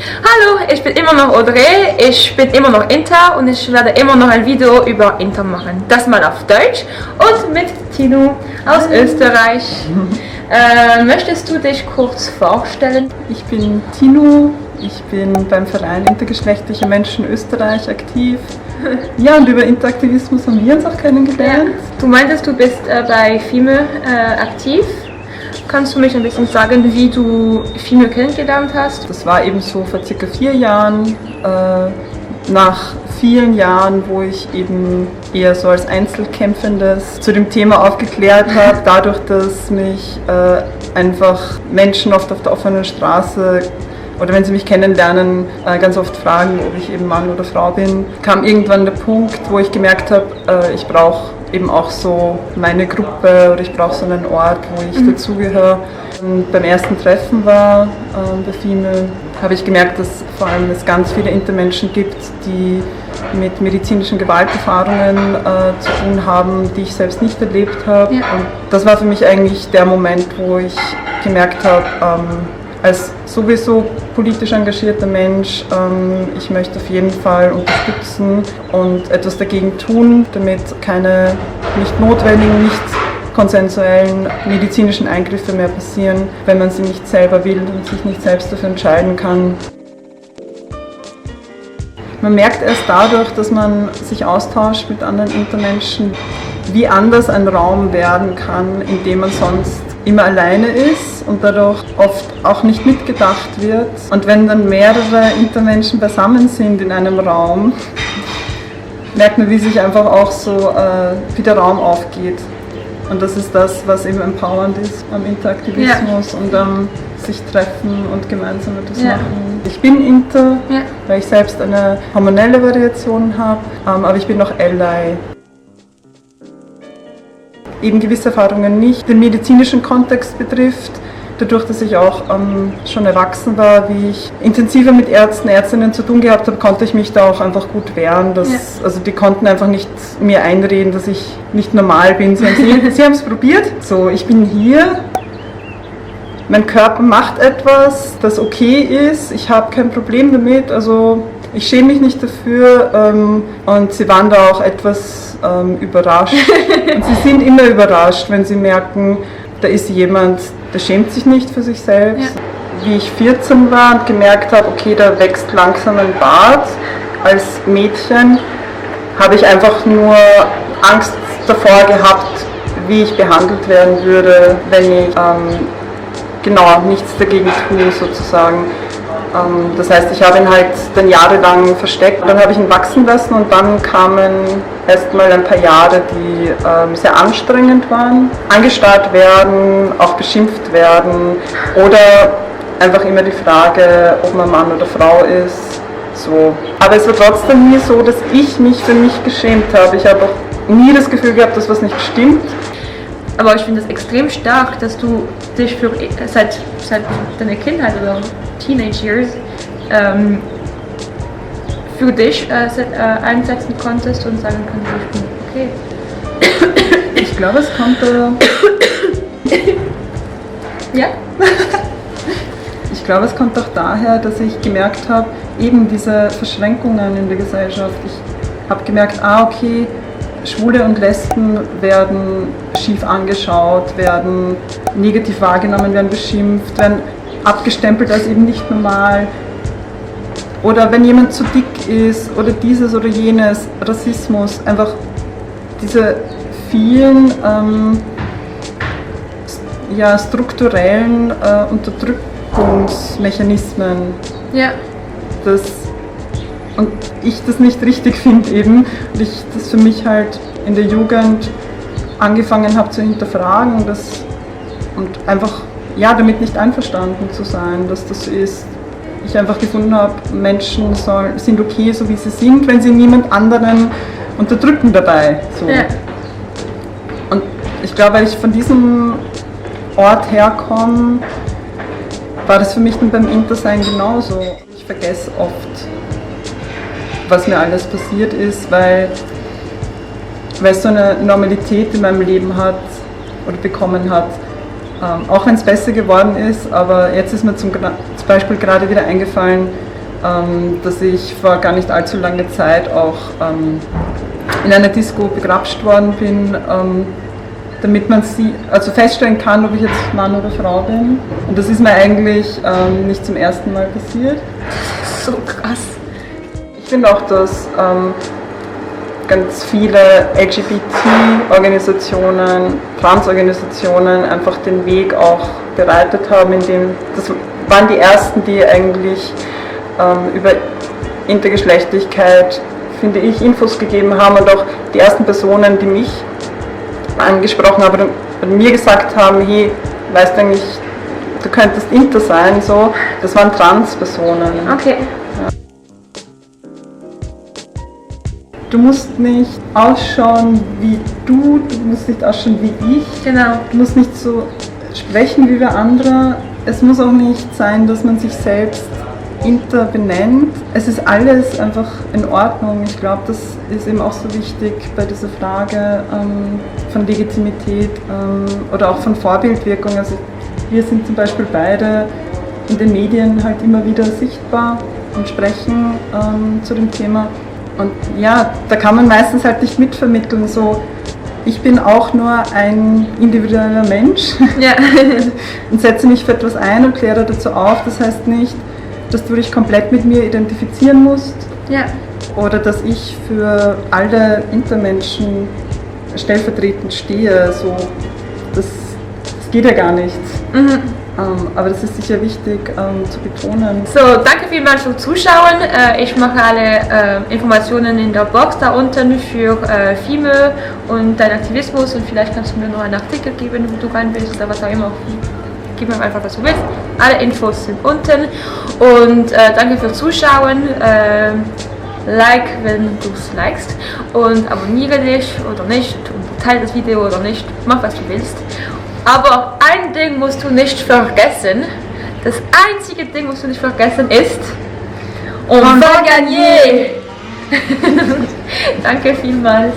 Hallo, ich bin immer noch Audrey, ich bin immer noch Inter und ich werde immer noch ein Video über Inter machen. Das mal auf Deutsch und mit Tino aus Österreich. Möchtest du dich kurz vorstellen? Ich bin Tino, ich bin beim Verein Intergeschlechtliche Menschen Österreich aktiv. Ja, und über Interaktivismus haben wir uns auch kennengelernt. Ja. Du meintest, du bist bei FIME aktiv. Kannst du mich ein bisschen sagen, wie du FIME kennengelernt hast? Das war eben so vor circa 4 Jahren, nach vielen Jahren, wo ich eben eher so als Einzelkämpfendes zu dem Thema aufgeklärt habe, dadurch, dass mich einfach Menschen oft auf der offenen Straße oder wenn sie mich kennenlernen, ganz oft fragen, ob ich eben Mann oder Frau bin, kam irgendwann der Punkt, wo ich gemerkt habe, ich brauche eben auch so meine Gruppe oder ich brauche so einen Ort, wo ich dazugehöre. Und beim ersten Treffen war bei FIME, habe ich gemerkt, dass vor allem es ganz viele Intermenschen gibt, die mit medizinischen Gewalterfahrungen zu tun haben, die ich selbst nicht erlebt habe. Ja. Und das war für mich eigentlich der Moment, wo ich gemerkt habe, als sowieso politisch engagierter Mensch, ich möchte auf jeden Fall unterstützen und etwas dagegen tun, damit keine nicht notwendigen, nicht konsensuellen medizinischen Eingriffe mehr passieren, wenn man sie nicht selber will und sich nicht selbst dafür entscheiden kann. Man merkt erst dadurch, dass man sich austauscht mit anderen Intermenschen, wie anders ein Raum werden kann, in dem man sonst immer alleine ist und dadurch oft auch nicht mitgedacht wird. Und wenn dann mehrere Intermenschen beisammen sind in einem Raum, merkt man, wie sich einfach auch so wie der Raum aufgeht. Und das ist das, was eben empowernd ist am Interaktivismus und am sich treffen und gemeinsam etwas machen. Ich bin Inter, weil ich selbst eine hormonelle Variation habe, aber ich bin noch Ally. Eben gewisse Erfahrungen nicht den medizinischen Kontext betrifft. Dadurch, dass ich auch schon erwachsen war, wie ich intensiver mit Ärzten, Ärztinnen zu tun gehabt habe, konnte ich mich da auch einfach gut wehren. Also die konnten einfach nicht mir einreden, dass ich nicht normal bin. Sie haben es probiert. So, ich bin hier. Mein Körper macht etwas, das okay ist. Ich habe kein Problem damit. Also ich schäme mich nicht dafür. Und sie waren da auch etwas überrascht. Und sie sind immer überrascht, wenn sie merken, da ist jemand, der schämt sich nicht für sich selbst. Ja. Wie ich 14 war und gemerkt habe, okay, da wächst langsam ein Bart als Mädchen, habe ich einfach nur Angst davor gehabt, wie ich behandelt werden würde, wenn ich nichts dagegen tue sozusagen. Das heißt, ich habe ihn halt dann jahrelang versteckt. Dann habe ich ihn wachsen lassen und dann kamen erstmal ein paar Jahre, die sehr anstrengend waren. Angestarrt werden, auch beschimpft werden oder einfach immer die Frage, ob man Mann oder Frau ist. So. Aber es war trotzdem nie so, dass ich mich für mich geschämt habe. Ich habe auch nie das Gefühl gehabt, dass was nicht stimmt. Aber ich finde es extrem stark, dass du dich seit deiner Kindheit oder Teenage Years für dich einsetzen konntest und sagen konntest, ich bin okay. Ich glaube, es kommt ja? Ich glaube, es kommt auch daher, dass ich gemerkt habe, eben diese Verschränkungen in der Gesellschaft. Ich habe gemerkt, okay, Schwule und Lesben werden schief angeschaut, werden negativ wahrgenommen, werden beschimpft, werden abgestempelt als eben nicht normal. Oder wenn jemand zu dick ist oder dieses oder jenes, Rassismus, einfach diese vielen strukturellen Unterdrückungsmechanismen. Ja. Und ich das nicht richtig finde eben und ich das für mich halt in der Jugend angefangen habe zu hinterfragen und einfach damit nicht einverstanden zu sein, dass das so ist. Ich einfach gefunden habe, Menschen sind okay, so wie sie sind, wenn sie niemand anderen unterdrücken dabei. So. Ja. Und ich glaube, weil ich von diesem Ort herkomme, war das für mich dann beim Intersein genauso. Ich vergesse oft, was mir alles passiert ist, weil es so eine Normalität in meinem Leben hat oder bekommen hat. Auch wenn es besser geworden ist, aber jetzt ist mir zum Beispiel gerade wieder eingefallen, dass ich vor gar nicht allzu langer Zeit auch in einer Disco begrapscht worden bin, damit man also feststellen kann, ob ich jetzt Mann oder Frau bin. Und das ist mir eigentlich nicht zum ersten Mal passiert. So krass. Ich finde auch, dass ganz viele LGBT-Organisationen, Trans-Organisationen einfach den Weg auch bereitet haben, das waren die ersten, die eigentlich über Intergeschlechtlichkeit, finde ich, Infos gegeben haben und auch die ersten Personen, die mich angesprochen haben und mir gesagt haben, hey, weißt du eigentlich, du könntest Inter sein, so, das waren Trans-Personen. Okay. Du musst nicht ausschauen wie du musst nicht ausschauen wie ich. Genau. Du musst nicht so sprechen wie wir andere. Es muss auch nicht sein, dass man sich selbst Inter benennt. Es ist alles einfach in Ordnung. Ich glaube, das ist eben auch so wichtig bei dieser Frage von Legitimität oder auch von Vorbildwirkung. Also wir sind zum Beispiel beide in den Medien halt immer wieder sichtbar und sprechen zu dem Thema. Und ja, da kann man meistens halt nicht mitvermitteln, so ich bin auch nur ein individueller Mensch Ja. und setze mich für etwas ein und kläre dazu auf. Das heißt nicht, dass du dich komplett mit mir identifizieren musst Ja. oder dass ich für alle Intermenschen stellvertretend stehe. So, das geht ja gar nicht. Mhm. Aber das ist sicher wichtig zu betonen. So, danke vielmals fürs Zuschauen. Ich mache alle Informationen in der Box da unten für FIME und deinen Aktivismus und vielleicht kannst du mir noch einen Artikel geben, wo du rein willst oder was auch immer. Gib mir einfach, was du willst. Alle Infos sind unten und danke fürs Zuschauen. Like, wenn du es likest und abonniere dich oder nicht und teile das Video oder nicht. Mach, was du willst. Aber ein Ding musst du nicht vergessen. Das einzige Ding, was du nicht vergessen ist, on va gagner! Danke vielmals.